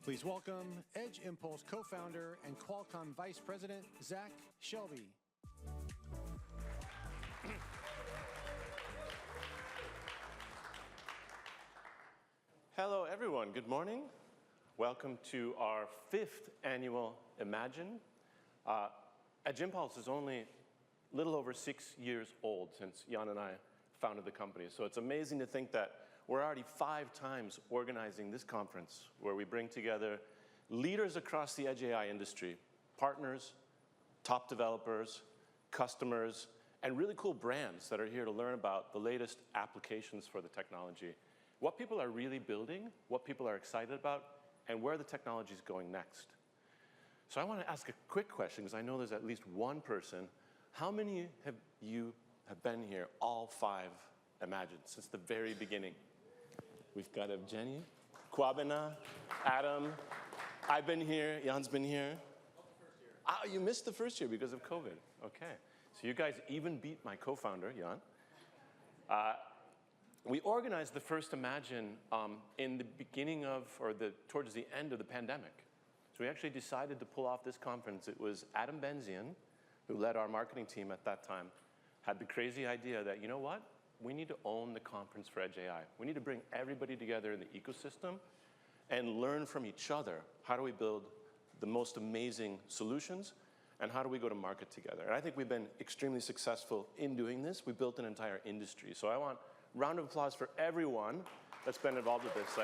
Please welcome Edge Impulse co-founder and Qualcomm Vice President, Zach Shelby. Hello, everyone. Good morning. Welcome to our 5th annual Imagine. Edge Impulse is only a little over 6 years old since Jan and I founded the company. So it's amazing to think that we're already 5 times organizing this conference where we bring together leaders across the Edge AI industry, partners, top developers, customers, and really cool brands that are here to learn about the latest applications for the technology, what people are really building, what people are excited about, and where the technology is going next. So I want to ask a quick question, because I know there's at least one person. How many of you have been here all 5 Imagine since the very beginning? We've got Evgeny, Kwabena, Adam. I've been here. Jan's been here. Oh, you missed the first year because of COVID. OK. So you guys even beat my co-founder, Jan. We organized the first Imagine in the beginning of, or towards the end of the pandemic. So we actually decided to pull off this conference. It was Adam Benzian, who led our marketing team at that time, had the crazy idea that, you know what? We need to own the conference for Edge AI. We need to bring everybody together in the ecosystem and learn from each other. How do we build the most amazing solutions? And how do we go to market together? And I think we've been extremely successful in doing this. We built an entire industry. So I want a round of applause for everyone that's been involved with this.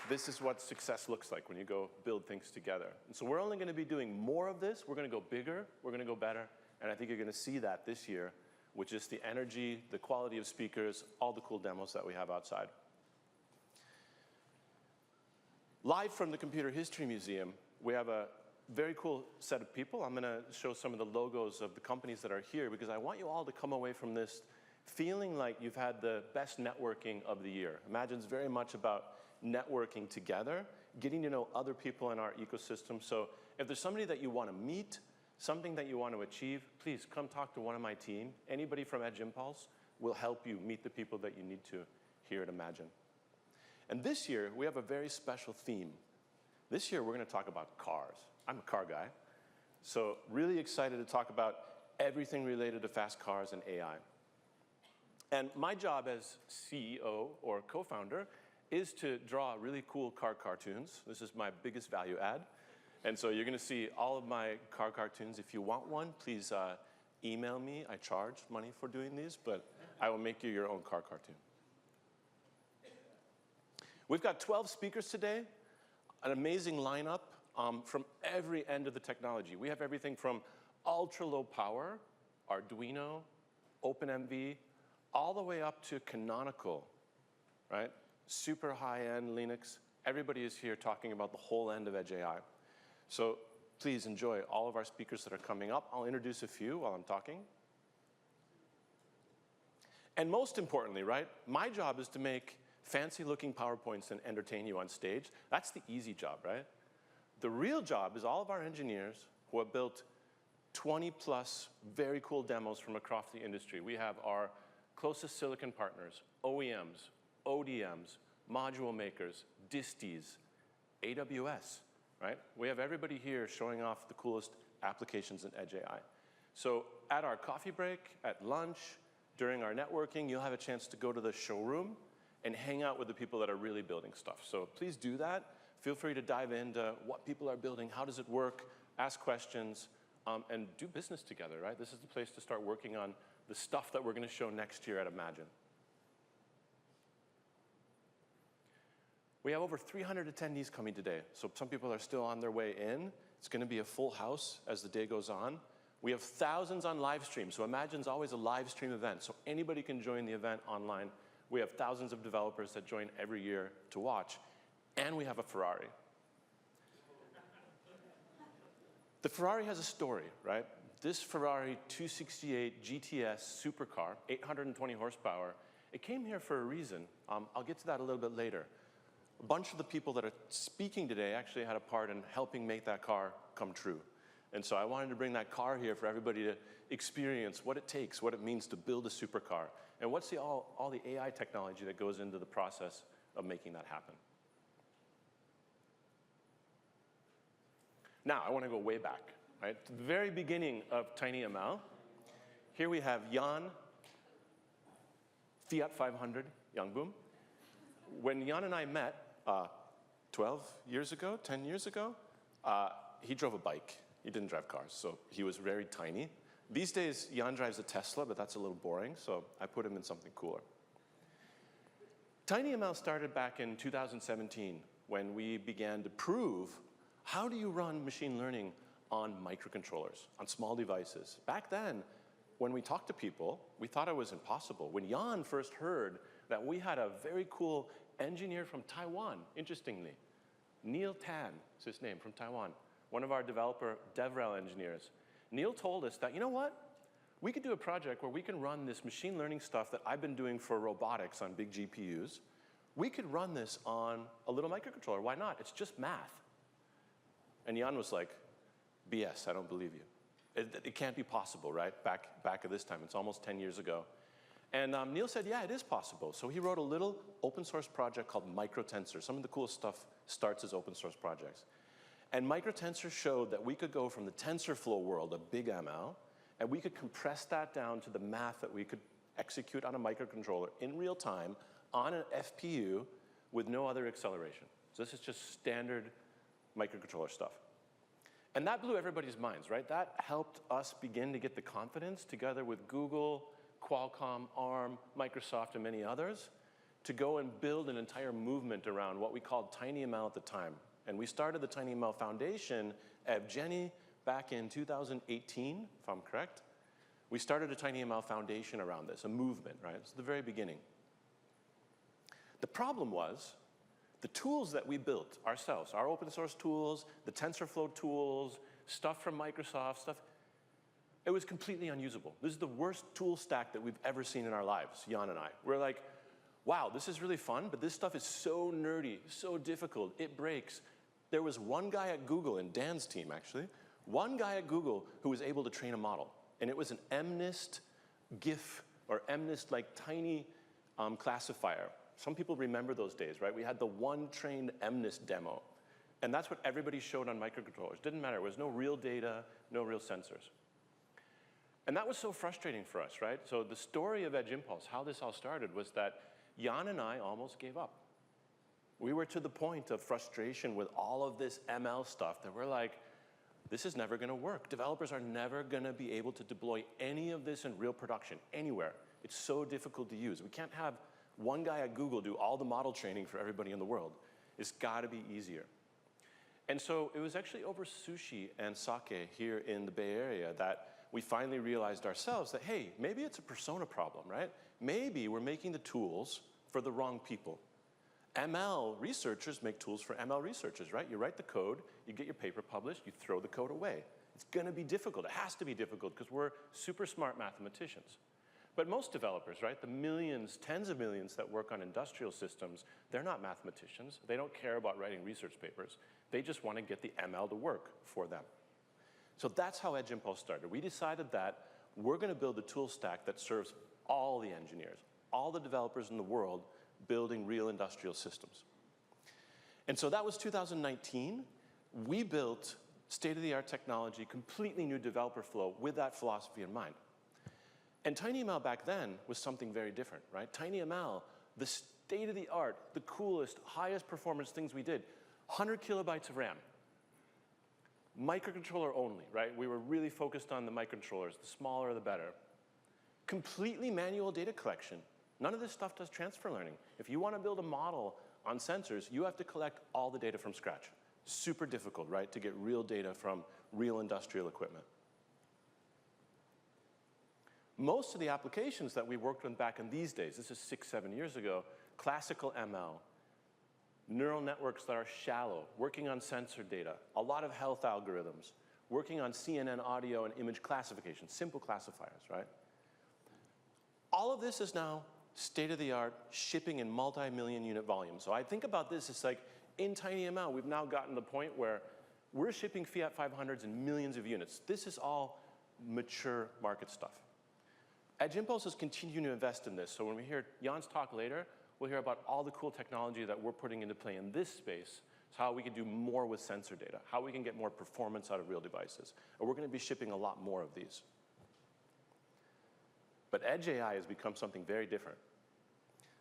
This is what success looks like when you go build things together. And so we're only going to be doing more of this. We're going to go bigger. We're going to go better. And I think you're going to see that this year with just the energy, the quality of speakers, all the cool demos that we have outside. Live from the Computer History Museum, we have a very cool set of people. I'm going to show some of the logos of the companies that are here, because I want you all to come away from this feeling like you've had the best networking of the year. Imagine's very much about networking together, getting to know other people in our ecosystem. So if there's somebody that you want to meet, something that you want to achieve, please come talk to one of my team. Anybody from Edge Impulse will help you meet the people that you need to here at Imagine. And this year, we have a very special theme. This year, we're going to talk about cars. I'm a car guy, so really excited to talk about everything related to fast cars and AI. And my job as CEO or co-founder is to draw really cool car cartoons. This is my biggest value add. And so you're going to see all of my car cartoons. If you want one, please email me. I charge money for doing these, but I will make you your own car cartoon. We've got 12 speakers today, an amazing lineup from every end of the technology. We have everything from ultra-low power, Arduino, OpenMV, all the way up to canonical, right? Super high-end Linux. Everybody is here talking about the whole end of Edge AI. So please enjoy all of our speakers that are coming up. I'll introduce a few while I'm talking. And most importantly, right, my job is to make fancy-looking PowerPoints and entertain you on stage. That's the easy job, right? The real job is all of our engineers who have built 20-plus very cool demos from across the industry. We have our closest silicon partners, OEMs, ODMs, module makers, disties, AWS. Right? We have everybody here showing off the coolest applications in Edge AI. So at our coffee break, at lunch, during our networking, you'll have a chance to go to the showroom and hang out with the people that are really building stuff. So please do that. Feel free to dive into what people are building, how does it work, ask questions, and do business together. Right? This is the place to start working on the stuff that we're going to show next year at Imagine. We have over 300 attendees coming today, so some people are still on their way in. It's going to be a full house as the day goes on. We have thousands on live stream, so Imagine's always a live stream event, so anybody can join the event online. We have thousands of developers that join every year to watch, and we have a Ferrari. The Ferrari has a story, right? This Ferrari 268 GTS supercar, 820 horsepower, it came here for a reason. I'll get to that a little bit later. A bunch of the people that are speaking today actually had a part in helping make that car come true. And so I wanted to bring that car here for everybody to experience what it takes, what it means to build a supercar, and what's all the AI technology that goes into the process of making that happen. Now, I want to go way back, right? To the very beginning of TinyML. Here we have Jan, Fiat 500, Young Boom. When Jan and I met 12 years ago, 10 years ago, he drove a bike. He didn't drive cars, so he was very tiny. These days, Jan drives a Tesla, but that's a little boring, so I put him in something cooler. TinyML started back in 2017 when we began to prove how do you run machine learning on microcontrollers, on small devices. Back then, when we talked to people, we thought it was impossible. When Jan first heard that we had a very cool engineer from Taiwan, interestingly, Neil Tan is his name, from Taiwan, one of our developer DevRel engineers. Neil told us that, you know what? We could do a project where we can run this machine learning stuff that I've been doing for robotics on big GPUs. We could run this on a little microcontroller. Why not? It's just math. And Jan was like, BS, I don't believe you. It can't be possible, right? Back at this time. It's almost 10 years ago. And Neil said, yeah, it is possible. So he wrote a little open source project called MicroTensor. Some of the coolest stuff starts as open source projects. And MicroTensor showed that we could go from the TensorFlow world of big ML, and we could compress that down to the math that we could execute on a microcontroller in real time on an FPU with no other acceleration. So this is just standard microcontroller stuff. And that blew everybody's minds, right? That helped us begin to get the confidence, together with Google, Qualcomm, ARM, Microsoft, and many others, to go and build an entire movement around what we called TinyML at the time. And we started the TinyML Foundation at Jenny back in 2018, if I'm correct. We started a TinyML Foundation around this, a movement, right? It's the very beginning. The problem was, the tools that we built ourselves, our open source tools, the TensorFlow tools, stuff from Microsoft, stuff, it was completely unusable. This is the worst tool stack that we've ever seen in our lives, Jan and I. We're like, wow, this is really fun, but this stuff is so nerdy, so difficult, it breaks. There was one guy at Google, in Dan's team actually, one guy at Google who was able to train a model. And it was an MNIST GIF, or MNIST like tiny classifier. Some people remember those days, right? We had the one trained MNIST demo. And that's what everybody showed on microcontrollers. Didn't matter, there was no real data, no real sensors. And that was so frustrating for us, right? So the story of Edge Impulse, how this all started, was that Jan and I almost gave up. We were to the point of frustration with all of this ML stuff that we're like, this is never gonna work. Developers are never gonna be able to deploy any of this in real production, anywhere. It's so difficult to use. We can't have one guy at Google do all the model training for everybody in the world. It's gotta be easier. And so it was actually over sushi and sake here in the Bay Area that we finally realized ourselves that, hey, maybe it's a persona problem, right? Maybe we're making the tools for the wrong people. ML researchers make tools for ML researchers, right? You write the code, you get your paper published, you throw the code away. It's gonna be difficult, it has to be difficult because we're super smart mathematicians. But most developers, right, the millions, tens of millions that work on industrial systems, they're not mathematicians. They don't care about writing research papers. They just want to get the ML to work for them. So that's how Edge Impulse started. We decided that we're going to build a tool stack that serves all the engineers, all the developers in the world building real industrial systems. And so that was 2019. We built state-of-the-art technology, completely new developer flow with that philosophy in mind. And TinyML back then was something very different, right? TinyML, the state-of-the-art, the coolest, highest performance things we did, 100 kilobytes of RAM. Microcontroller only, right? We were really focused on the microcontrollers, the smaller the better. Completely manual data collection. None of this stuff does transfer learning. If you want to build a model on sensors, you have to collect all the data from scratch. Super difficult, right, to get real data from real industrial equipment. Most of the applications that we worked with back in these days, this is 6, 7 years ago, classical ML, neural networks that are shallow, working on sensor data, a lot of health algorithms, working on CNN audio and image classification, simple classifiers, right? All of this is now state-of-the-art, shipping in multi-million unit volume. So I think about this, it's like in TinyML, we've now gotten to the point where We're shipping Fiat 500s in millions of units. This is all mature market stuff. Edge Impulse is continuing to invest in this. So when we hear Jan's talk later, we'll hear about all the cool technology that we're putting into play in this space. So how we can do more with sensor data, how we can get more performance out of real devices. And we're going to be shipping a lot more of these. But Edge AI has become something very different.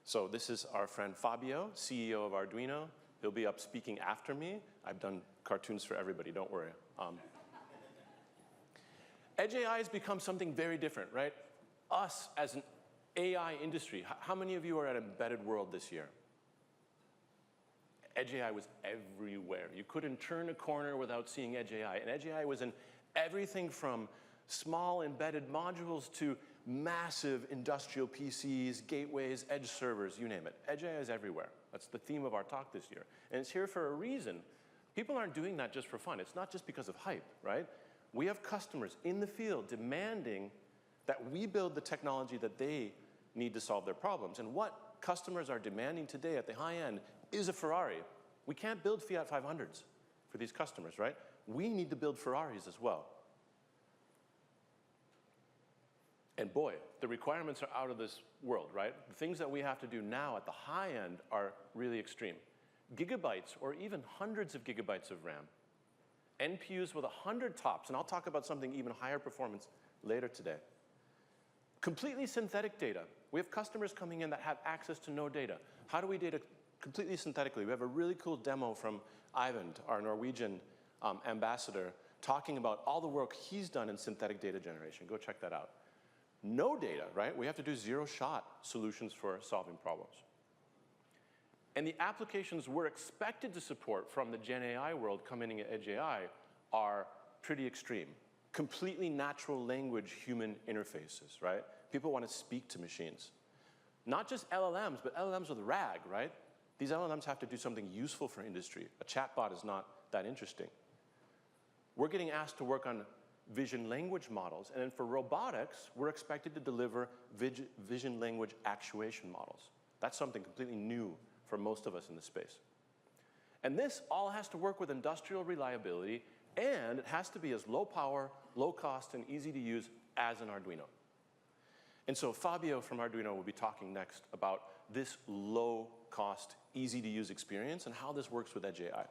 So this is our friend Fabio, CEO of Arduino. He'll be up speaking after me. I've done cartoons for everybody, don't worry. Edge AI has become something very different, right? Us as an AI industry, how many of you are at Embedded World this year? Edge AI was everywhere. You couldn't turn a corner without seeing Edge AI. And Edge AI was in everything from small embedded modules to massive industrial PCs, gateways, edge servers, you name it. Edge AI is everywhere. That's the theme of our talk this year. And it's here for a reason. People aren't doing that just for fun. It's not just because of hype, right? We have customers in the field demanding that we build the technology that they need to solve their problems. And what customers are demanding today at the high end is a Ferrari. We can't build Fiat 500s for these customers, right? We need to build Ferraris as well. And boy, the requirements are out of this world, right? The things that we have to do now at the high end are really extreme. Gigabytes or even hundreds of gigabytes of RAM. NPUs with 100 TOPS, and I'll talk about something even higher performance later today. Completely synthetic data. We have customers coming in that have access to no data. How do we data completely synthetically? We have a really cool demo from Ivan, our Norwegian ambassador, talking about all the work he's done in synthetic data generation. Go check that out. No data, right? We have to do zero-shot solutions for solving problems. And the applications we're expected to support from the Gen AI world coming in at Edge AI are pretty extreme. Completely natural language human interfaces, right? People want to speak to machines. Not just LLMs, but LLMs with RAG, right? These LLMs have to do something useful for industry. A chatbot is not that interesting. We're getting asked to work on vision language models, and then for robotics, we're expected to deliver vision language actuation models. That's something completely new for most of us in this space. And this all has to work with industrial reliability, and it has to be as low power, low cost, and easy to use as an Arduino. And so Fabio from Arduino will be talking next about this low cost, easy to use experience and how this works with Edge AI.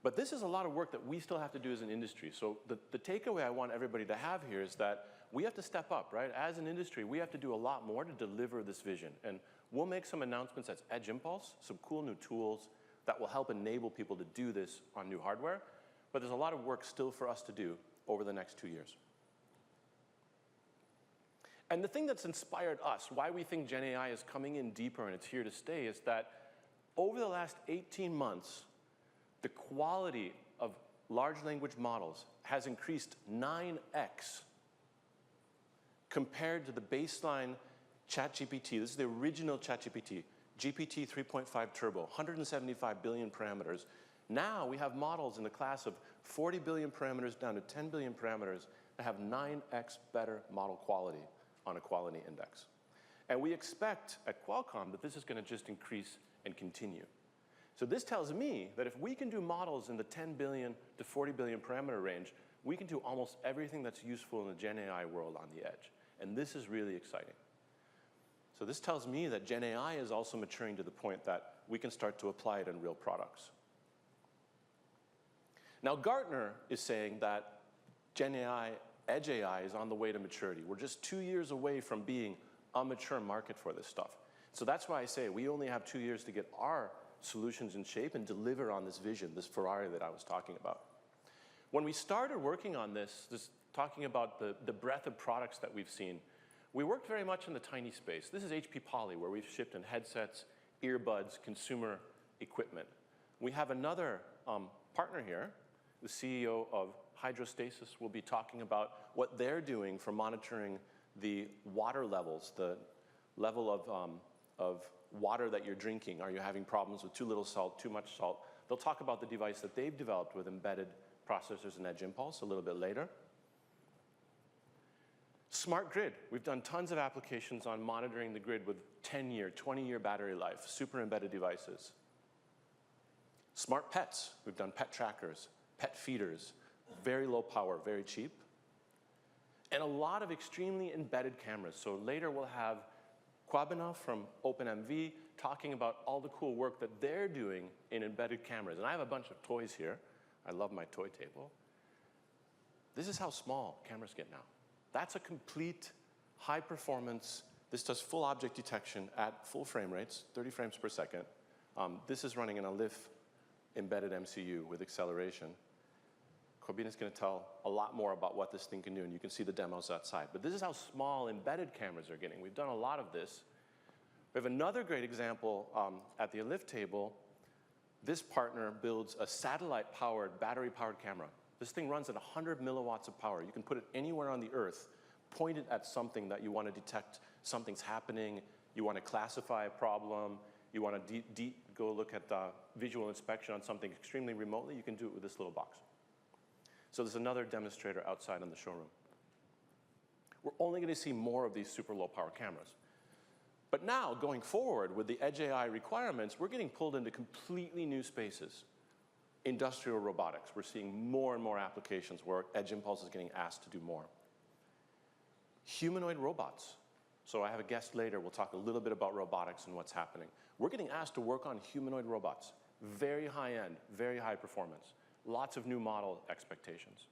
But this is a lot of work that we still have to do as an industry. So the takeaway I want everybody to have here is that we have to step up, right? As an industry, we have to do a lot more to deliver this vision. And we'll make some announcements at Edge Impulse, some cool new tools that will help enable people to do this on new hardware. But there's a lot of work still for us to do over the next 2 years. And the thing that's inspired us, why we think Gen AI is coming in deeper and it's here to stay, is that over the last 18 months, the quality of large language models has increased 9x compared to the baseline ChatGPT. This is the original ChatGPT, GPT 3.5 Turbo, 175 billion parameters. Now we have models in the class of 40 billion parameters down to 10 billion parameters that have 9x better model quality on a quality index. And we expect at Qualcomm that this is going to just increase and continue. So this tells me that if we can do models in the 10 billion to 40 billion parameter range, we can do almost everything that's useful in the Gen AI world on the edge. And this is really exciting. So this tells me that Gen AI is also maturing to the point that we can start to apply it in real products. Now Gartner is saying that Gen AI, Edge AI is on the way to maturity. We're just 2 years away from being a mature market for this stuff. So that's why I say we only have 2 years to get our solutions in shape and deliver on this vision, this Ferrari that I was talking about. When we started working on this talking about the breadth of products that we've seen, we worked very much in the tiny space. This is HP Poly, where we've shipped in headsets, earbuds, consumer equipment. We have another partner here, the CEO of Hydrostasis, will be talking about what they're doing for monitoring the water levels, the level of water that you're drinking. Are you having problems with too little salt, too much salt? They'll talk about the device that they've developed with embedded processors and Edge Impulse a little bit later. Smart grid. We've done tons of applications on monitoring the grid with 10-year, 20-year battery life, super embedded devices. Smart pets. We've done pet trackers. pet feeders, very low power, very cheap, and a lot of extremely embedded cameras. So later we'll have Kwabena from OpenMV talking about all the cool work that they're doing in embedded cameras. And I have a bunch of toys here. I love my toy table. This is how small cameras get now. That's a complete high performance. This does full object detection at full frame rates, 30 frames per second. This is running in a LIF embedded MCU with acceleration. Corbina's going to tell a lot more about what this thing can do, and you can see the demos outside. But this is how small embedded cameras are getting. We've done a lot of this. We have another great example at the LIF table. This partner builds a satellite-powered, battery-powered camera. This thing runs at 100 milliwatts of power. You can put it anywhere on the Earth, point it at something that you want to detect something's happening, you want to classify a problem, you want to go look at the visual inspection on something extremely remotely, you can do it with this little box. So there's another demonstrator outside in the showroom. We're only going to see more of these super low power cameras. But now, going forward with the Edge AI requirements, we're getting pulled into completely new spaces. Industrial robotics, we're seeing more and more applications where Edge Impulse is getting asked to do more. Humanoid robots. So I have a guest later, we'll talk a little bit about robotics and what's happening. We're getting asked to work on humanoid robots. Very high end, very high performance. Lots of new model expectations.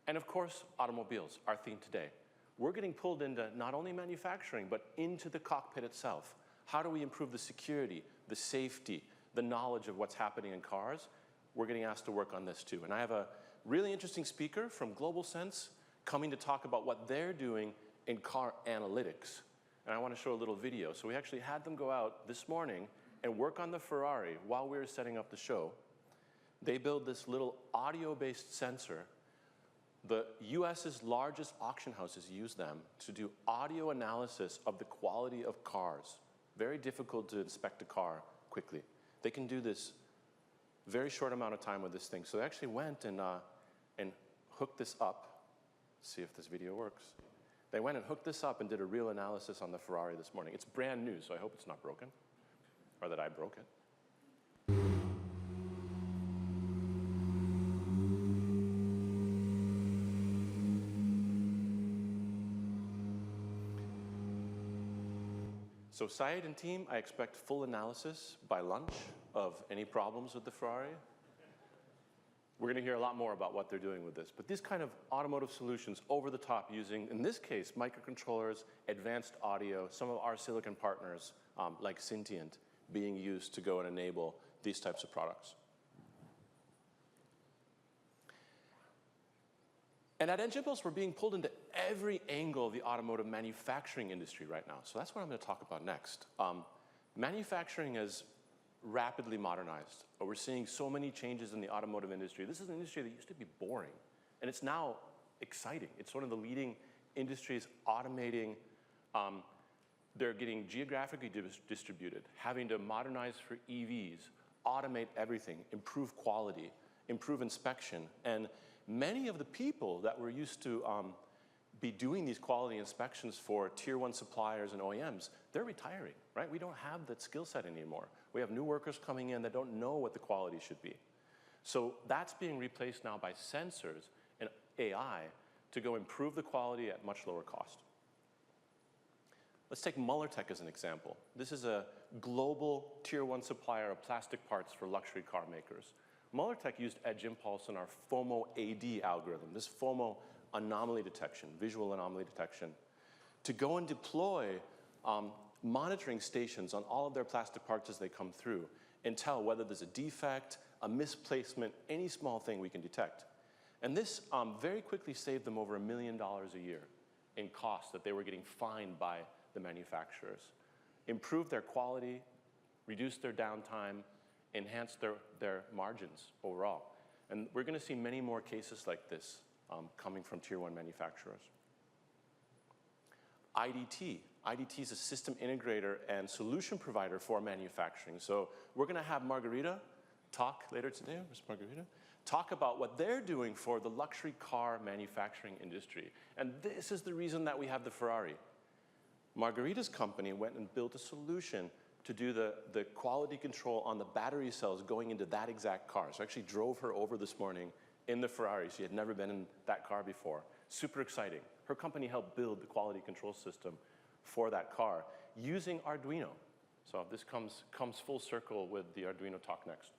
And of course, automobiles, our theme today. We're getting pulled into not only manufacturing, but into the cockpit itself. How do we improve the security, the safety, the knowledge of what's happening in cars? We're getting asked to work on this too. And I have a really interesting speaker from Global Sense coming to talk about what they're doing in car analytics. And I want to show a little video. So we actually had them go out this morning and work on the Ferrari while we were setting up the show. They build this little audio-based sensor. The US's largest auction houses use them to do audio analysis of the quality of cars. Very difficult to inspect a car quickly. They can do this very short amount of time with this thing. So they actually went and hooked this up. Let's see if this video works. They went and hooked this up and did a real analysis on the Ferrari this morning. It's brand new, so I hope it's not broken, or that I broke it. So Syed and team, I expect full analysis by lunch of any problems with the Ferrari. We're going to hear a lot more about what they're doing with this. But these kind of automotive solutions over the top using, in this case, microcontrollers, advanced audio, some of our silicon partners like Sentient being used to go and enable these types of products. And at Edge Impulse, we're being pulled into every angle of the automotive manufacturing industry right now. So that's what I'm going to talk about next. Manufacturing is rapidly modernized. We're seeing so many changes in the automotive industry. This is an industry that used to be boring, and it's now exciting. It's one of the leading industries automating. They're getting geographically distributed, having to modernize for EVs, automate everything, improve quality, improve inspection, and many of the people that were used to be doing these quality inspections for tier 1 suppliers and OEMs, they're retiring, right? We don't have that skill set anymore. We have new workers coming in that don't know what the quality should be. So that's being replaced now by sensors and AI to go improve the quality at much lower cost. Let's take Mullertech as an example. This is a global tier 1 supplier of plastic parts for luxury car makers. Mullertech used Edge Impulse in our FOMO AD algorithm, this FOMO anomaly detection, visual anomaly detection, to go and deploy monitoring stations on all of their plastic parts as they come through and tell whether there's a defect, a misplacement, any small thing we can detect. And this very quickly saved them over $1 million a year in costs that they were getting fined by the manufacturers. Improved their quality, reduced their downtime, enhance their margins overall. And we're going to see many more cases like this coming from tier 1 manufacturers. IDT. IDT is a system integrator and solution provider for manufacturing. So we're going to have Margarita talk later today, Ms. Margarita, talk about what they're doing for the luxury car manufacturing industry. And this is the reason that we have the Ferrari. Margarita's company went and built a solution to do the quality control on the battery cells going into that exact car. So I actually drove her over this morning in the Ferrari. She had never been in that car before. Super exciting. Her company helped build the quality control system for that car using Arduino. So this comes full circle with the Arduino talk next.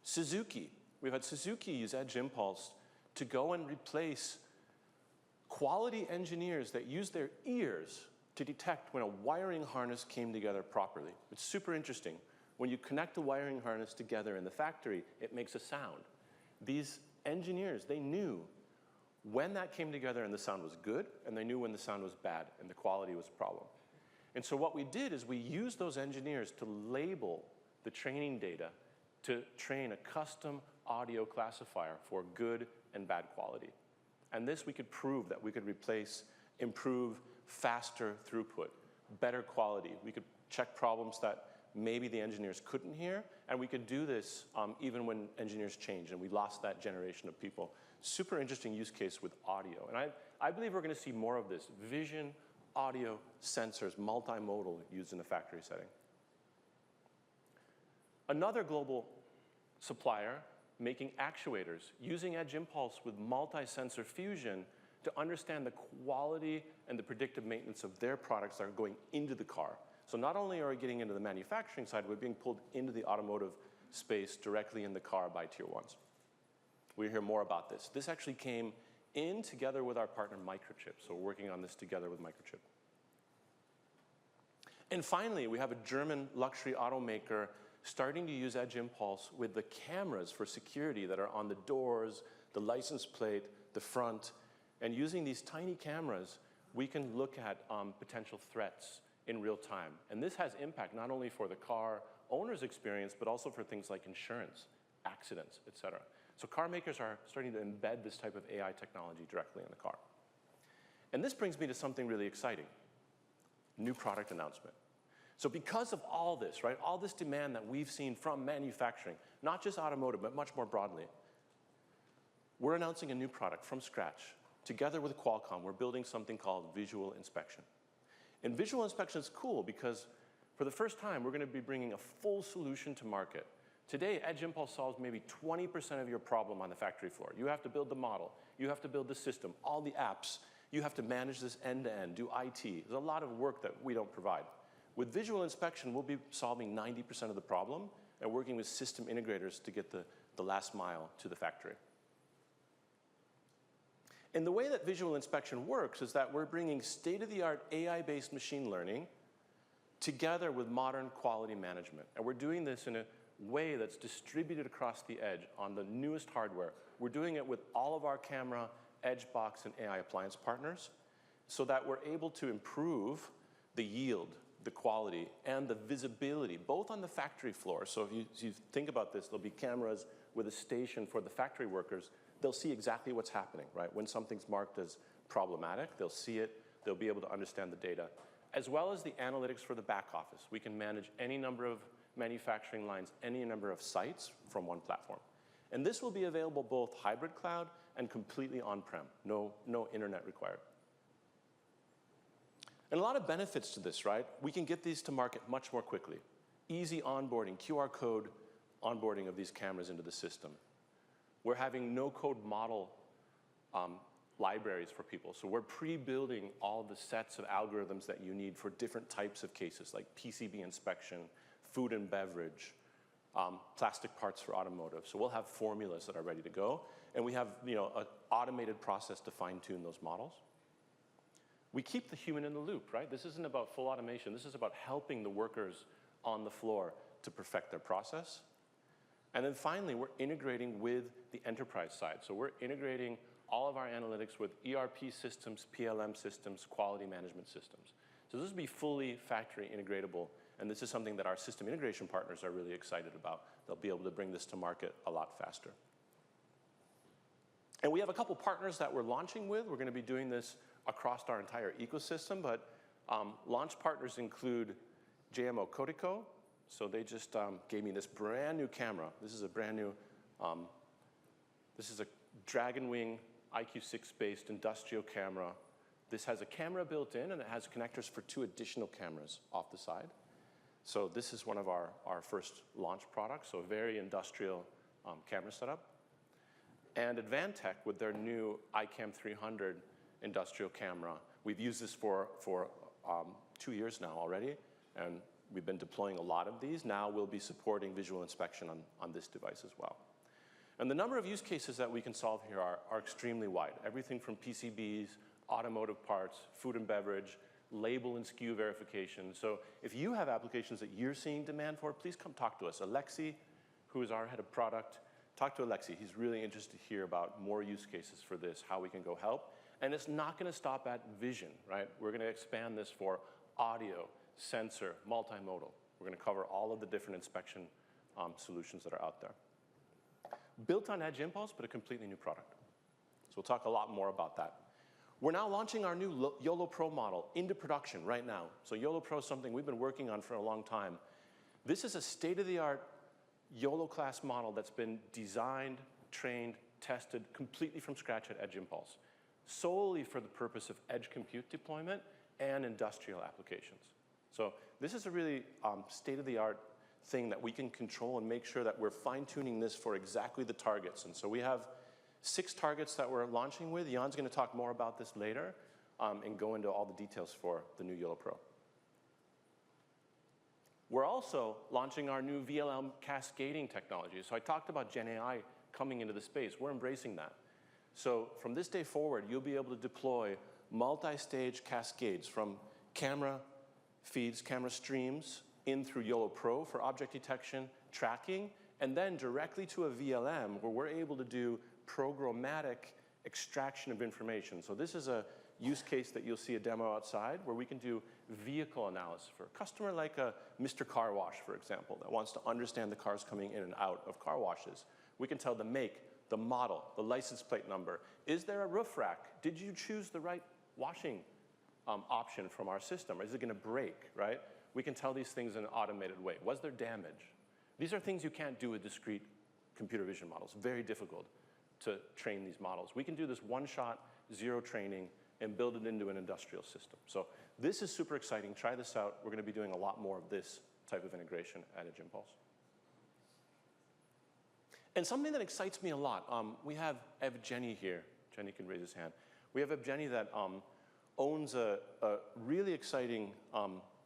Suzuki. We've had Suzuki use Edge Impulse to go and replace quality engineers that use their ears to detect when a wiring harness came together properly. It's super interesting. When you connect the wiring harness together in the factory, it makes a sound. These engineers, they knew when that came together and the sound was good, and they knew when the sound was bad and the quality was a problem. And so what we did is we used those engineers to label the training data to train a custom audio classifier for good and bad quality. And this we could prove that we could replace, improve faster throughput, better quality. We could check problems that maybe the engineers couldn't hear, and we could do this even when engineers changed, and we lost that generation of people. Super interesting use case with audio. And I believe we're going to see more of this. Vision, audio, sensors, multimodal used in the factory setting. Another global supplier making actuators using Edge Impulse with multi-sensor fusion to understand the quality and the predictive maintenance of their products that are going into the car. So not only are we getting into the manufacturing side, we're being pulled into the automotive space directly in the car by tier ones. We'll hear more about this. This actually came in together with our partner Microchip. So we're working on this together with Microchip. And finally, we have a German luxury automaker starting to use Edge Impulse with the cameras for security that are on the doors, the license plate, the front. And using these tiny cameras, we can look at potential threats in real time. And this has impact not only for the car owner's experience, but also for things like insurance, accidents, et cetera. So car makers are starting to embed this type of AI technology directly in the car. And this brings me to something really exciting, new product announcement. So because of all this, right, all this demand that we've seen from manufacturing, not just automotive, but much more broadly, we're announcing a new product from scratch. Together with Qualcomm, we're building something called visual inspection. And visual inspection is cool because for the first time, we're going to be bringing a full solution to market. Today, Edge Impulse solves maybe 20% of your problem on the factory floor. You have to build the model. You have to build the system, all the apps. You have to manage this end-to-end, do IT. There's a lot of work that we don't provide. With visual inspection, we'll be solving 90% of the problem and working with system integrators to get the last mile to the factory. And the way that visual inspection works is that we're bringing state-of-the-art AI-based machine learning together with modern quality management. And we're doing this in a way that's distributed across the edge on the newest hardware. We're doing it with all of our camera, edge box, and AI appliance partners so that we're able to improve the yield, the quality, and the visibility, both on the factory floor. So if you think about this, there'll be cameras with a station for the factory workers. They'll see exactly what's happening, right? When something's marked as problematic, they'll see it, they'll be able to understand the data, as well as the analytics for the back office. We can manage any number of manufacturing lines, any number of sites from one platform. And this will be available both hybrid cloud and completely on-prem, no internet required. And a lot of benefits to this, right? We can get these to market much more quickly. Easy onboarding, QR code onboarding of these cameras into the system. We're having no-code model libraries for people. So we're pre-building all the sets of algorithms that you need for different types of cases, like PCB inspection, food and beverage, plastic parts for automotive. So we'll have formulas that are ready to go. And we have an automated process to fine-tune those models. We keep the human in the loop, right? This isn't about full automation. This is about helping the workers on the floor to perfect their process. And then finally, we're integrating with the enterprise side. So we're integrating all of our analytics with ERP systems, PLM systems, quality management systems. So this will be fully factory integratable, and this is something that our system integration partners are really excited about. They'll be able to bring this to market a lot faster. And we have a couple partners that we're launching with. We're going to be doing this across our entire ecosystem, but launch partners include JMO Kotico. So they just gave me this brand new camera. This is a brand new, this is a Dragon Wing IQ6-based industrial camera This has a camera built in, and it has connectors for 2 additional cameras off the side. So this is one of our first launch products, so a very industrial camera setup. And Advantech, with their new iCam 300 industrial camera, we've used this for 2 years now already, and we've been deploying a lot of these. Now we'll be supporting visual inspection on this device as well. And the number of use cases that we can solve here are extremely wide. Everything from PCBs, automotive parts, food and beverage, label and SKU verification. So if you have applications that you're seeing demand for, please come talk to us. Alexi, who is our head of product, talk to Alexi. He's really interested to hear about more use cases for this, how we can go help. And it's not going to stop at vision, right? We're going to expand this for audio, sensor, multimodal. We're going to cover all of the different inspection solutions that are out there. Built on Edge Impulse, but a completely new product. So we'll talk a lot more about that. We're now launching our new YOLO Pro model into production right now. So YOLO Pro is something we've been working on for a long time. This is a state-of-the-art YOLO class model that's been designed, trained, tested completely from scratch at Edge Impulse, solely for the purpose of edge compute deployment and industrial applications. So this is a really state-of-the-art thing that we can control and make sure that we're fine-tuning this for exactly the targets. And so we have 6 targets that we're launching with. Jan's going to talk more about this later and go into all the details for the new YOLO Pro. We're also launching our new VLM cascading technology. So I talked about Gen AI coming into the space. We're embracing that. So from this day forward, you'll be able to deploy multi-stage cascades from camera feeds, camera streams, in through YOLO Pro for object detection, tracking, and then directly to a VLM where we're able to do programmatic extraction of information. So this is a use case that you'll see a demo outside where we can do vehicle analysis for a customer like a Mr. Car Wash, for example, that wants to understand the cars coming in and out of car washes. We can tell the make, the model, the license plate number. Is there a roof rack? Did you choose the right washing option from our system? Or is it going to break, right? We can tell these things in an automated way. Was there damage? These are things you can't do with discrete computer vision models. Very difficult to train these models. We can do this one-shot, zero training, and build it into an industrial system. So this is super exciting. Try this out. We're going to be doing a lot more of this type of integration at Edge Impulse. And something that excites me a lot, we have Evgeny here. Jenny can raise his hand. We have Evgeny that owns a really exciting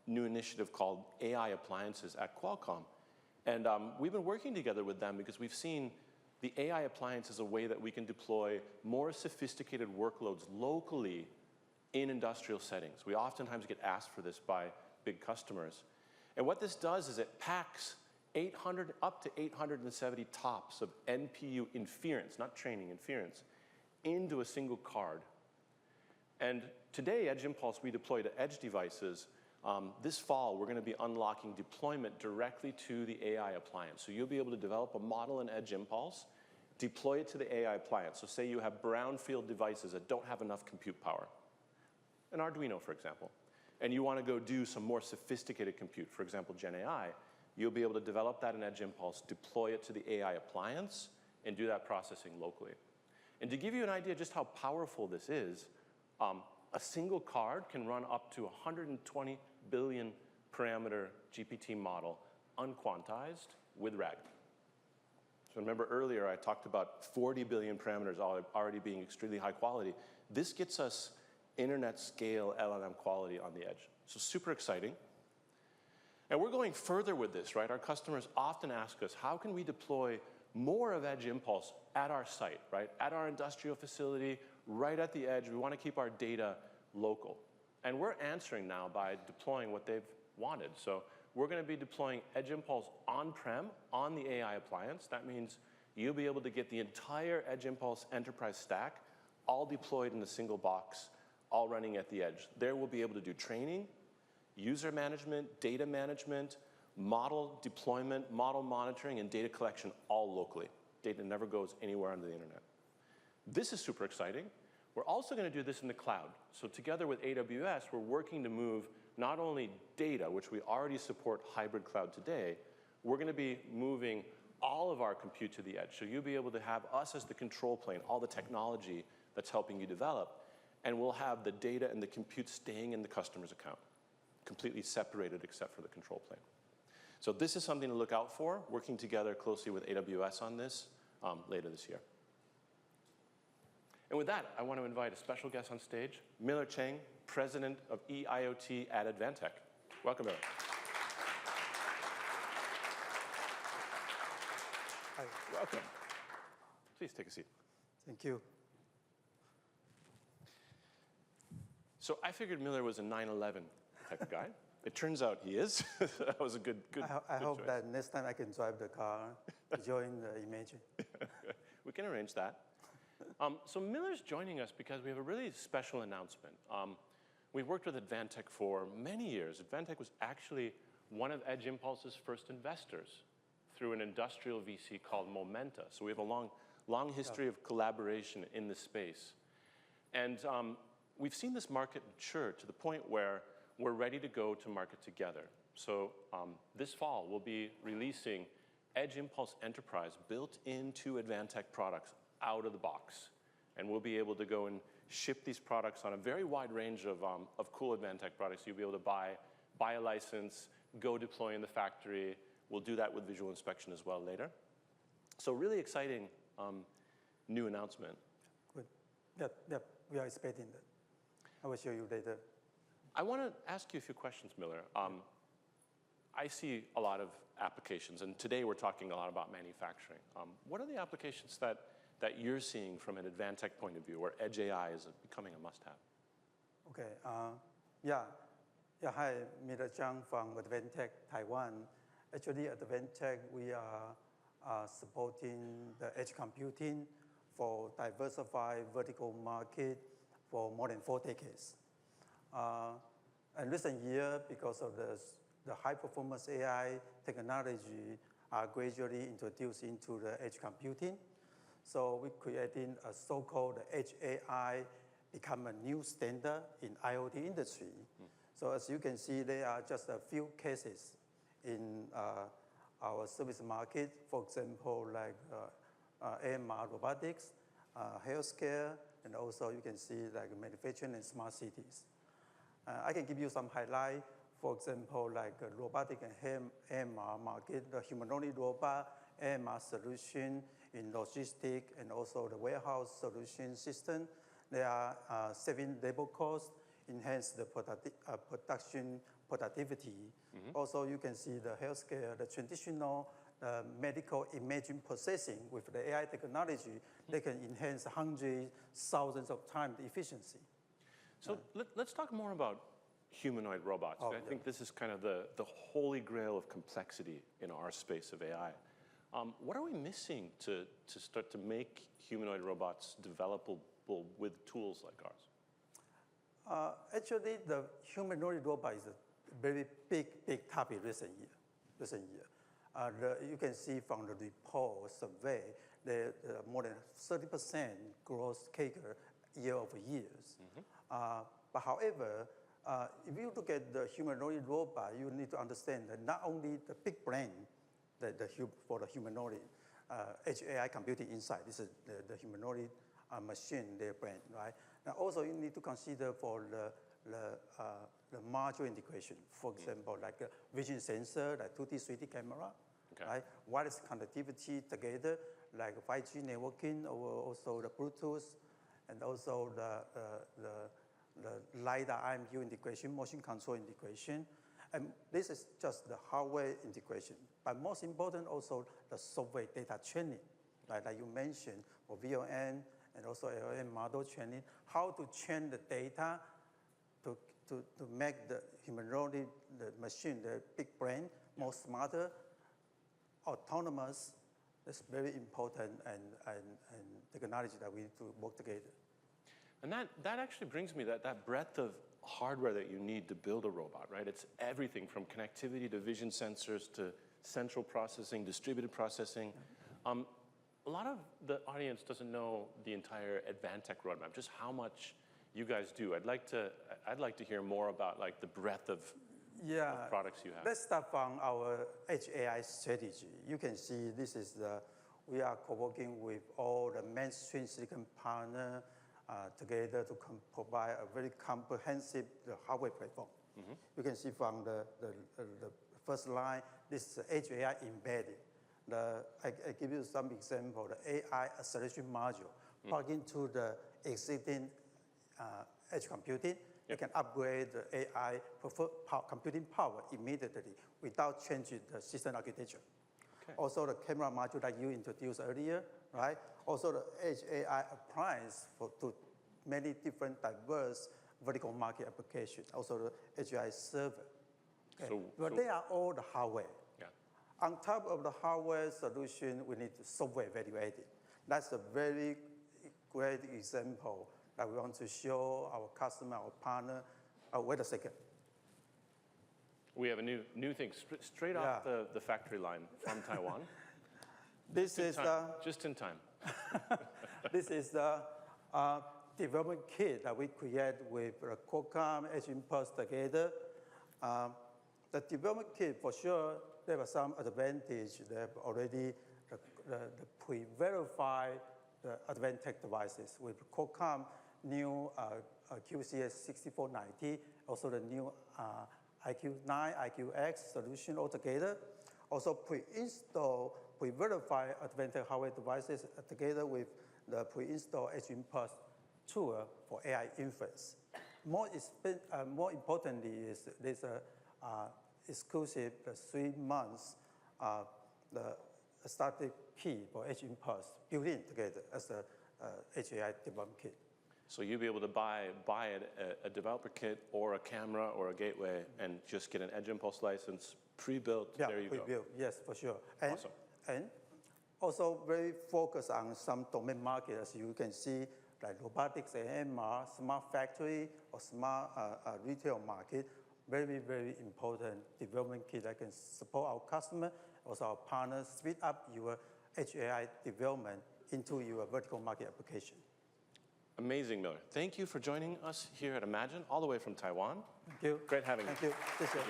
new initiative called AI Appliances at Qualcomm. And we've been working together with them because we've seen the AI appliance as a way that we can deploy more sophisticated workloads locally in industrial settings. We oftentimes get asked for this by big customers. And what this does is it packs up to 870 TOPS of NPU inference, not training, inference, into a single card. And today, Edge Impulse, we deploy to edge devices. This fall, we're going to be unlocking deployment directly to the AI appliance. So you'll be able to develop a model in Edge Impulse, deploy it to the AI appliance. So say you have brownfield devices that don't have enough compute power, an Arduino, for example, and you want to go do some more sophisticated compute, for example, Gen AI, you'll be able to develop that in Edge Impulse, deploy it to the AI appliance, and do that processing locally. And to give you an idea just how powerful this is, a single card can run up to 120 billion parameter GPT model, unquantized, with RAG. So remember earlier I talked about 40 billion parameters already being extremely high quality. This gets us internet scale LLM quality on the edge. So super exciting. And we're going further with this, right? Our customers often ask us, how can we deploy more of Edge Impulse at our site, right? At our industrial facility, right at the edge. We want to keep our data local. And we're answering now by deploying what they've wanted. So we're going to be deploying Edge Impulse on-prem on the AI appliance. That means you'll be able to get the entire Edge Impulse enterprise stack all deployed in a single box, all running at the edge. There we'll be able to do training, user management, data management, model deployment, model monitoring, and data collection all locally. Data never goes anywhere on the internet. This is super exciting. We're also going to do this in the cloud. So together with AWS, we're working to move not only data, which we already support hybrid cloud today, we're going to be moving all of our compute to the edge. So you'll be able to have us as the control plane, all the technology that's helping you develop. and we'll have the data and the compute staying in the customer's account, completely separated except for the control plane. So this is something to look out for, working together closely with AWS on this later this year. And with that, I want to invite a special guest on stage, Miller Chang, President of EIoT at Advantech. Welcome, Miller. Hi. Welcome. Please take a seat. Thank you. So I figured Miller was a 9/11 type of guy. It turns out he is. That was a good I hope choice. that next time I can drive the car to join the Imagine. We can arrange that. So Miller's joining us because we have a really special announcement. We've worked with Advantech for many years. Advantech was actually one of Edge Impulse's first investors through an industrial VC called Momenta. So we have a long history of collaboration in this space. And we've seen this market mature to the point where we're ready to go to market together. So this fall, we'll be releasing Edge Impulse Enterprise built into Advantech products out of the box. And we'll be able to go and ship these products on a very wide range of cool Advantech products. You'll be able to buy a license, go deploy in the factory. We'll do that with visual inspection as well later. So really exciting new announcement. Good. Yep, we are expecting that. I will show you later. I want to ask you a few questions, Miller. I see a lot of applications, and today we're talking a lot about manufacturing. What are the applications that you're seeing from an Advantech point of view, where Edge AI is becoming a must-have? Okay. Hi, Miller Zhang from Advantech, Taiwan. Actually, at Advantech, we are supporting the edge computing for diversified vertical market for more than 4 decades. In recent years, because of the high-performance AI technology are gradually introduced into the edge computing. So we're creating a so-called Edge AI become a new standard in IoT industry. So as you can see, there are just a few cases in our service market. For example, like AMR robotics, healthcare, and also you can see like manufacturing and smart cities. I can give you some highlight. For example, like robotic and AMR market, the humanoid robot, AMR solution in logistics, and also the warehouse solution system. They are saving labor costs, enhance the production productivity. Also, you can see the healthcare, the traditional medical imaging processing with the AI technology, they can enhance hundreds, thousands of times the efficiency. So let's talk more about humanoid robots. I think this is kind of the holy grail of complexity in our space of AI. What are we missing to start to make humanoid robots developable with tools like ours? Actually, the humanoid robot is a very big topic recent year. You can see from the report survey, there more than 30% growth CAGR year over years. But however, if you look at the humanoid robot, you need to understand that not only the big brain for the humanoid, Edge AI computing inside, this is the humanoid machine, their brain, right? Now also you need to consider for the module integration. For example, like a vision sensor, like 2D, 3D camera, right? Wireless connectivity together, like 5G networking, or also the Bluetooth, and also the LiDAR IMU integration, motion control integration. And this is just the hardware integration. But most important also the software data training, right? Like you mentioned, for VLM and also LLM model training, how to train the data to make the humanoid, the machine, the big brain, more smarter, autonomous. That's very important and technology that we need to work together. And that actually brings me that breadth of hardware that you need to build a robot, right? It's everything from connectivity to vision sensors to central processing, distributed processing. A lot of the audience doesn't know the entire Advantech roadmap, just how much you guys do. I'd like to hear more about like the breadth of products you have. Let's start from our Edge AI strategy. You can see this is we are co-working with all the mainstream silicon partner, together to provide a very comprehensive hardware platform. You can see from the first line, this is Edge AI embedded. I give you some example. The AI acceleration module plug into the existing edge computing. You can upgrade the AI computing power immediately without changing the system architecture. Okay. Also, the camera module that you introduced earlier, right? Also, the Edge AI applies to many different diverse vertical market applications. Also, the Edge AI server. Okay. But they are all the hardware. Yeah. On top of the hardware solution, we need the software value added. That's a very great example that we want to show our customer, our partner. Wait a second. We have a new thing straight off the factory line from Taiwan. This is just in time. This is the development kit that we create with Qualcomm, Edge Impulse together. The development kit, for sure, there are some advantage. They have already the pre-verified Advantech devices with Qualcomm new QCS 6490, also the new IQ9, IQX solution altogether. Also pre-install, pre-verified Advantech hardware devices together with the pre-installed Edge Impulse tool for AI inference. More importantly is there's a exclusive 3 months the static key for Edge Impulse built in together as a Edge AI development kit. So you'll be able to buy a developer kit or a camera or a gateway and just get an Edge Impulse license pre-built. Yeah, there you go. Pre-built, yes, for sure. And, Awesome. And also very focused on some domain market, as you can see, like robotics, AMR, smart factory, or smart retail market. Very, very important development kit that can support our customer, also our partners, speed up your Edge AI development into your vertical market application. Amazing, Miller. Thank you for joining us here at Imagine, all the way from Taiwan. Thank you. Great having you. Thank you. Thank you.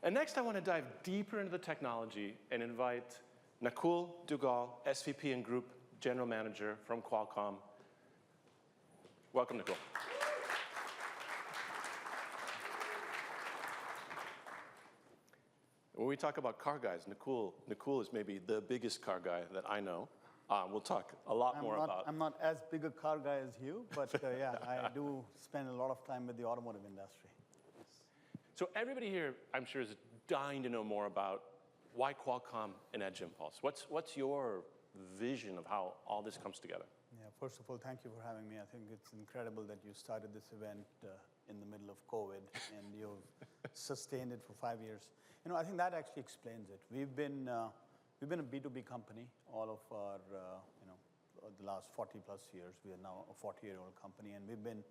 And next, I want to dive deeper into the technology and invite Nakul Dugal, SVP and Group General Manager from Qualcomm. Welcome, Nakul. When we talk about car guys, Nakul is maybe the biggest car guy that I know. We'll talk a lot more about. I'm not as big a car guy as you, but yeah, I do spend a lot of time with the automotive industry. So everybody here, I'm sure, is dying to know more about why Qualcomm and Edge Impulse. What's your vision of how all this comes together? Yeah, first of all, thank you for having me. I think it's incredible that you started this event in the middle of COVID and you've sustained it for 5 years. You know, I think that actually explains it. We've been a B2B company all of our, the last 40 plus years. We are now a 40-year-old company, and we've been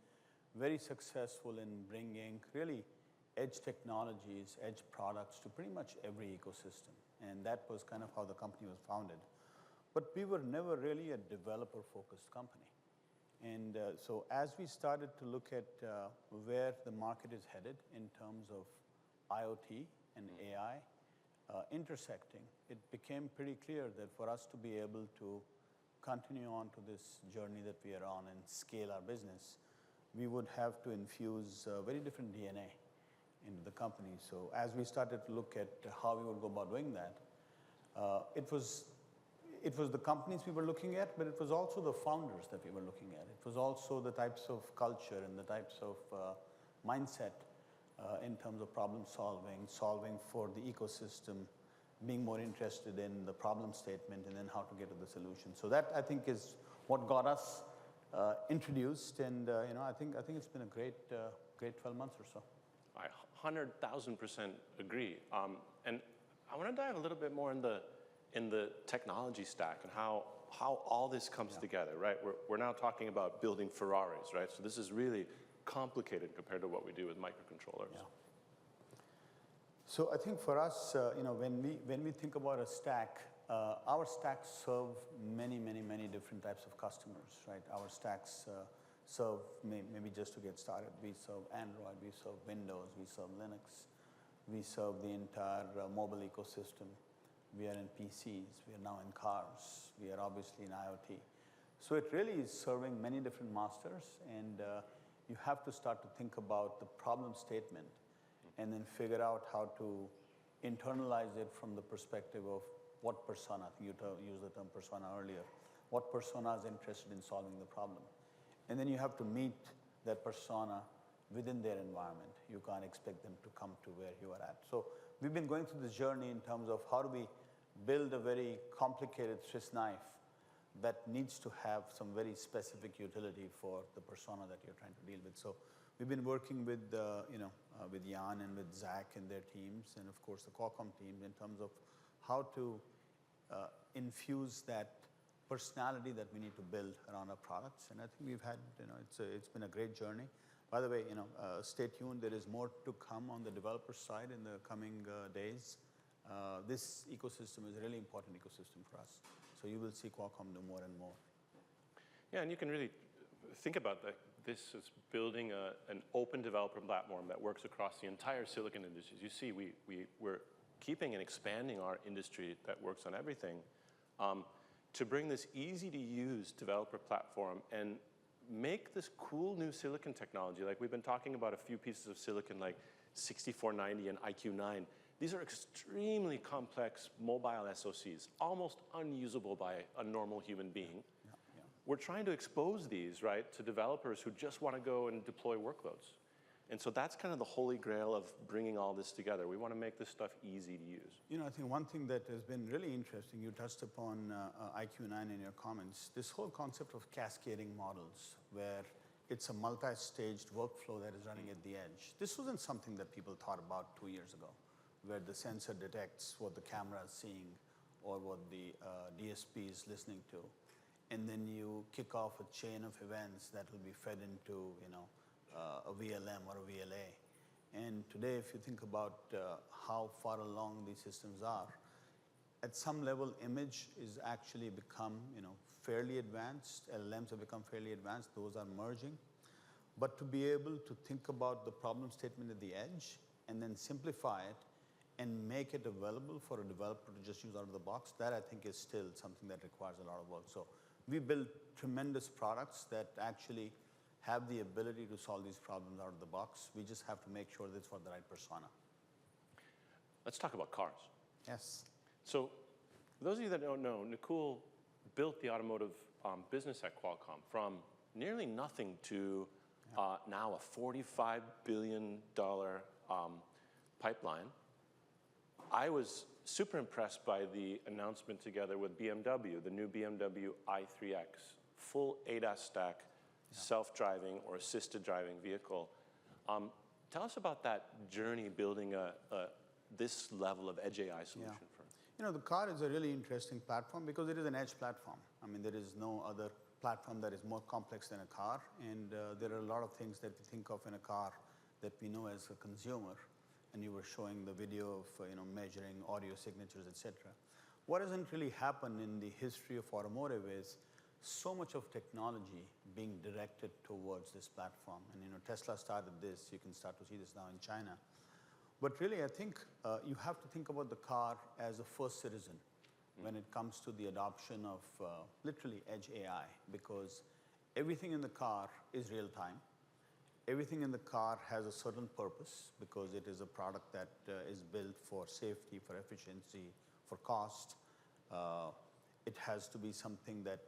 very successful in bringing really edge technologies, edge products to pretty much every ecosystem. And that was kind of how the company was founded. But we were never really a developer-focused company. And so as we started to look at where the market is headed in terms of IoT and AI intersecting, it became pretty clear that for us to be able to continue on to this journey that we are on and scale our business, we would have to infuse very different DNA into the company. So as we started to look at how we would go about doing that, it was the companies we were looking at, but it was also the founders that we were looking at. It was also the types of culture and the types of mindset in terms of problem solving for the ecosystem, being more interested in the problem statement and then how to get to the solution. So that, I think, is what got us introduced, and I think it's been a great 12 months or so. I 100,000% agree. And I want to dive a little bit more in the technology stack and how all this comes together, right? We're now talking about building Ferraris, right? So this is really complicated compared to what we do with microcontrollers. Yeah. So I think for us, when we think about a stack, our stacks serve many different types of customers, right? Our stacks serve, maybe just to get started, we serve Android, we serve Windows, we serve Linux, we serve the entire mobile ecosystem. we are in PCs, we are now in cars, we are obviously in IoT. So it really is serving many different masters, and you have to start to think about the problem statement and then figure out how to internalize it from the perspective of what persona. I think you used the term persona earlier. What persona is interested in solving the problem? And then you have to meet that persona within their environment. You can't expect them to come to where you are at. So we've been going through this journey in terms of how do we build a very complicated Swiss knife that needs to have some very specific utility for the persona that you're trying to deal with. So we've been working with, with Jan and with Zach and their teams, and of course the Qualcomm team, in terms of how to infuse that personality that we need to build around our products. And I think we've had, it's been a great journey. By the way, stay tuned. There is more to come on the developer side in the coming days. This ecosystem is a really important ecosystem for us. So you will see Qualcomm do more and more. Yeah, and you can really think about that. This is building an open developer platform that works across the entire silicon industry. You see, we're keeping and expanding our industry that works on everything to bring this easy-to-use developer platform and make this cool new silicon technology. Like we've been talking about a few pieces of silicon like 6490 and IQ9. These are extremely complex mobile SoCs, almost unusable by a normal human being. We're trying to expose these, right, to developers who just want to go and deploy workloads. And so that's kind of the holy grail of bringing all this together. We want to make this stuff easy to use. I think one thing that has been really interesting, you touched upon IQ9 in your comments, this whole concept of cascading models, where it's a multi-staged workflow that is running at the edge. This wasn't something that people thought about 2 years ago, where the sensor detects what the camera is seeing or what the DSP is listening to. And then you kick off a chain of events that will be fed into, a VLM or a VLA. And today, if you think about how far along these systems are, at some level, image is actually become, fairly advanced. LLMs have become fairly advanced. Those are merging. But to be able to think about the problem statement at the edge and then simplify it and make it available for a developer to just use out of the box, that I think is still something that requires a lot of work. So we build tremendous products that actually have the ability to solve these problems out of the box. We just have to make sure that it's for the right persona. Let's talk about cars. Yes. So for those of you that don't know, Nakul built the automotive business at Qualcomm from nearly nothing to now a $45 billion pipeline. I was super impressed by the announcement together with BMW, the new BMW i3X, full ADAS stack, self-driving or assisted driving vehicle. Tell us about that journey building this level of edge AI solution for. The car is a really interesting platform because it is an edge platform. I mean, there is no other platform that is more complex than a car, and there are a lot of things that we think of in a car that we know as a consumer. And you were showing the video of measuring audio signatures, etc. What hasn't really happened in the history of automotive is so much of technology being directed towards this platform. And Tesla started this. You can start to see this now in China. But really, I think you have to think about the car as a first citizen when it comes to the adoption of literally edge AI, because everything in the car is real time. Everything in the car has a certain purpose because it is a product that is built for safety, for efficiency, for cost. It has to be something that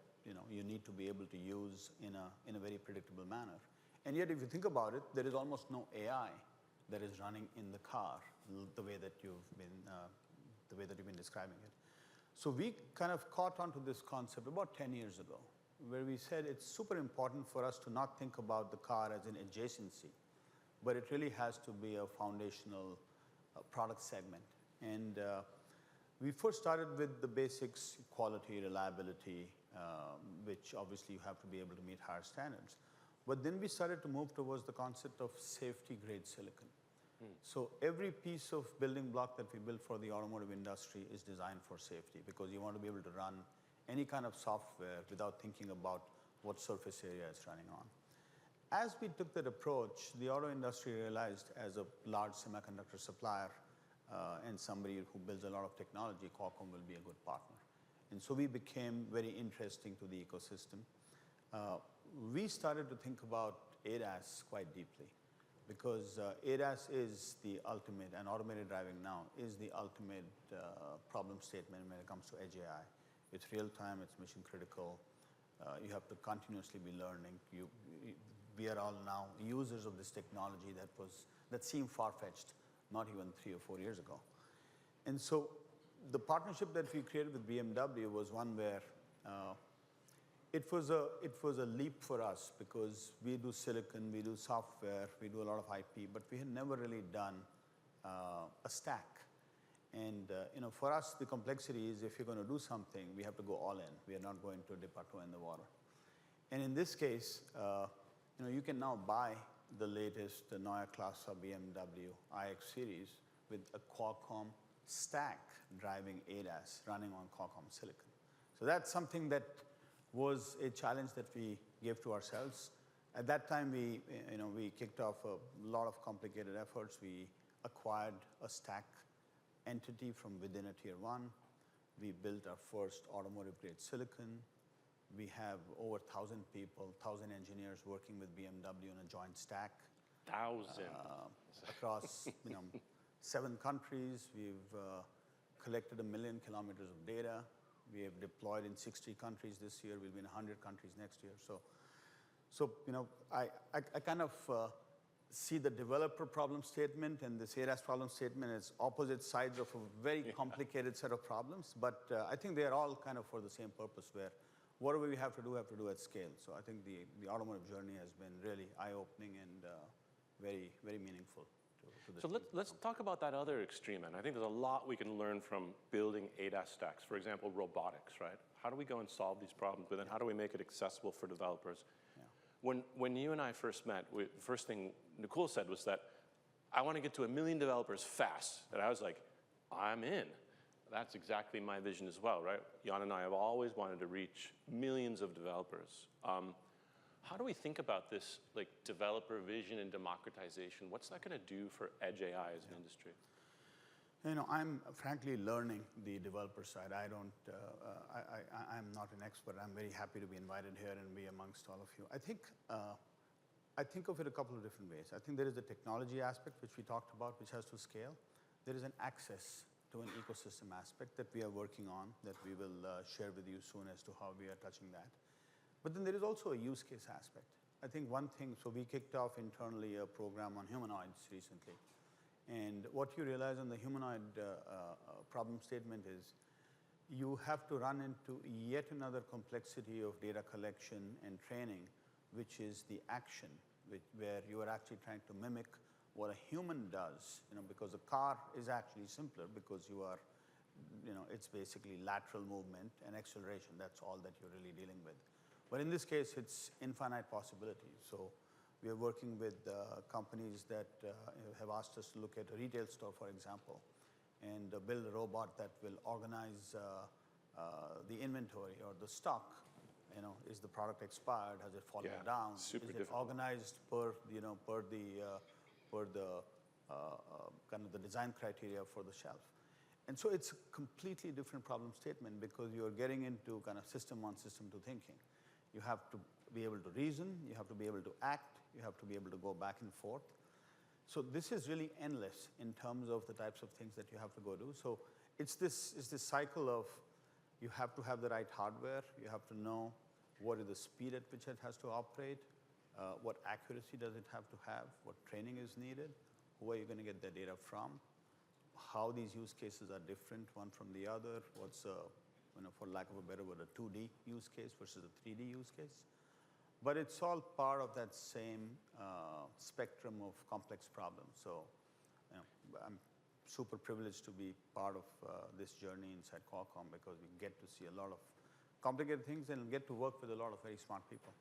you need to be able to use in a very predictable manner. And yet, if you think about it, there is almost no AI that is running in the car the way that you've been describing it. So we kind of caught onto this concept about 10 years ago, where we said it's super important for us to not think about the car as an adjacency, but it really has to be a foundational product segment. And we first started with the basics, quality, reliability, which obviously you have to be able to meet higher standards. But then we started to move towards the concept of safety-grade silicon. So every piece of building block that we build for the automotive industry is designed for safety, because you want to be able to run any kind of software without thinking about what surface area it's running on. As we took that approach, the auto industry realized, as a large semiconductor supplier, and somebody who builds a lot of technology, Qualcomm will be a good partner. And so we became very interesting to the ecosystem. We started to think about ADAS quite deeply because ADAS is the ultimate, and automated driving now is the ultimate problem statement when it comes to edge AI. It's real time, it's mission critical. You have to continuously be learning. We are all now users of this technology that seemed far-fetched not even 3 or 4 years ago. And so the partnership that we created with BMW was one where it was a leap for us because we do silicon, we do software, we do a lot of IP, but we had never really done a stack. And for us, the complexity is if you're going to do something, we have to go all in. We are not going to dip our toe in the water. And in this case, you can now buy the latest Neue Klasse BMW iX series with a Qualcomm stack driving ADAS running on Qualcomm silicon. So that's something that was a challenge that we gave to ourselves. At that time, we kicked off a lot of complicated efforts. We acquired a stack entity from within a tier 1. We built our first automotive-grade silicon. We have over 1,000 people, 1,000 engineers working with BMW on a joint stack. 1,000 across 7 countries. We've collected 1 million kilometers of data. We have deployed in 60 countries this year. We'll be in 100 countries next year. So I kind of see the developer problem statement and this ADAS problem statement as opposite sides of a very complicated set of problems. But I think they are all kind of for the same purpose, where whatever we have to do at scale. So I think the automotive journey has been really eye-opening and very, very meaningful. So let's talk about that other extreme end. I think there's a lot we can learn from building ADAS stacks. For example, robotics, right? How do we go and solve these problems, but then how do we make it accessible for developers? Yeah. When you and I first met, the first thing Nicole said was that I want to get to 1 million developers fast. And I was like, I'm in. That's exactly my vision as well, right? Jan and I have always wanted to reach millions of developers. How do we think about this developer vision and democratization? What's that going to do for edge AI as an industry? I'm frankly learning the developer side. I'm not an expert. I'm very happy to be invited here and be amongst all of you. I think of it a couple of different ways. I think there is the technology aspect, which we talked about, which has to scale. There is an access to an ecosystem aspect that we are working on that we will share with you soon as to how we are touching that. But then there is also a use case aspect. I think one thing, so we kicked off internally a program on humanoids recently. And what you realize on the humanoid problem statement is you have to run into yet another complexity of data collection and training, which is the action, where you are actually trying to mimic what a human does, because a car is actually simpler because you are, it's basically lateral movement and acceleration. That's all that you're really dealing with. But in this case, it's infinite possibilities. So we are working with companies that have asked us to look at a retail store, for example, and build a robot that will organize the inventory or the stock. Is the product expired? Has it fallen down? Super is it organized per the kind of the design criteria for the shelf? And so it's a completely different problem statement because you're getting into kind of system on system to thinking. You have to be able to reason, you have to be able to act, you have to be able to go back and forth. So this is really endless in terms of the types of things that you have to go do. So it's this cycle of you have to have the right hardware, you have to know what is the speed at which it has to operate, what accuracy does it have to have, what training is needed, who are you going to get the data from, how these use cases are different one from the other, what's for lack of a better word, a 2D use case versus a 3D use case. But it's all part of that same spectrum of complex problems. So I'm super privileged to be part of this journey inside Qualcomm because we get to see a lot of complicated things and get to work with a lot of very smart people.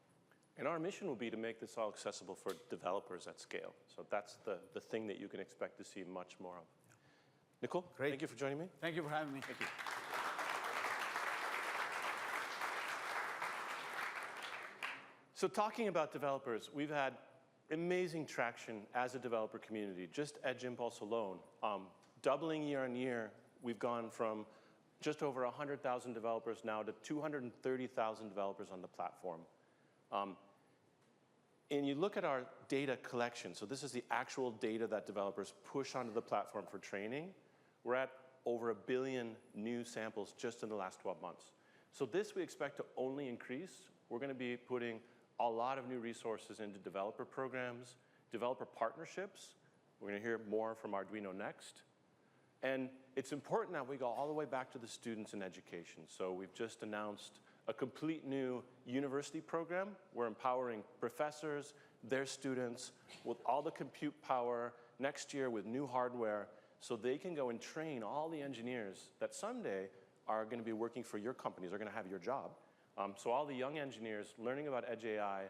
And our mission will be to make this all accessible for developers at scale. So that's the thing that you can expect to see much more of. Yeah. Nicole, great. Thank you for joining me. Thank you for having me. Thank you. So talking about developers, we've had amazing traction as a developer community. Just Edge Impulse alone doubling year on year. We've gone from just over 100,000 developers now to 230,000 developers on the platform. And you look at our data collection, so this is the actual data that developers push onto the platform for training. We're at over 1 billion new samples just in the last 12 months. So this we expect to only increase. We're going to be putting a lot of new resources into developer programs, developer partnerships. We're going to hear more from Arduino next. And it's important that we go all the way back to the students in education. So we've just announced a complete new university program. We're empowering professors, their students, with all the compute power next year with new hardware, so they can go and train all the engineers that someday are going to be working for your companies, are going to have your job. So all the young engineers learning about edge AI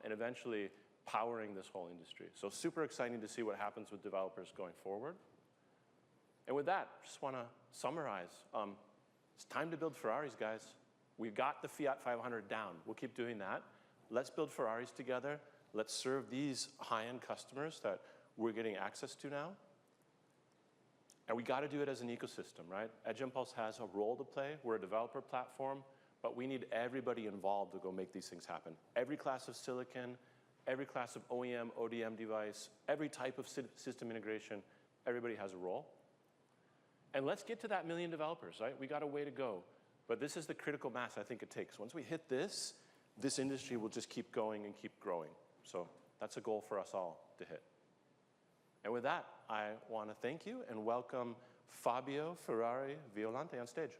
and eventually powering this whole industry. So super exciting to see what happens with developers going forward. And with that, just want to summarize. It's time to build Ferraris, guys. We've got the Fiat 500 down. We'll keep doing that. Let's build Ferraris together. Let's serve these high-end customers that we're getting access to now. And we got to do it as an ecosystem, right? Edge Impulse has a role to play. We're a developer platform, but we need everybody involved to go make these things happen. Every class of silicon, every class of OEM, ODM device, every type of system integration, everybody has a role. And let's get to that 1 million developers, right? We got a way to go. But this is the critical mass I think it takes. Once we hit this, this industry will just keep going and keep growing. So that's a goal for us all to hit. And with that, I want to thank you and welcome Fabio Ferrari Violante on stage.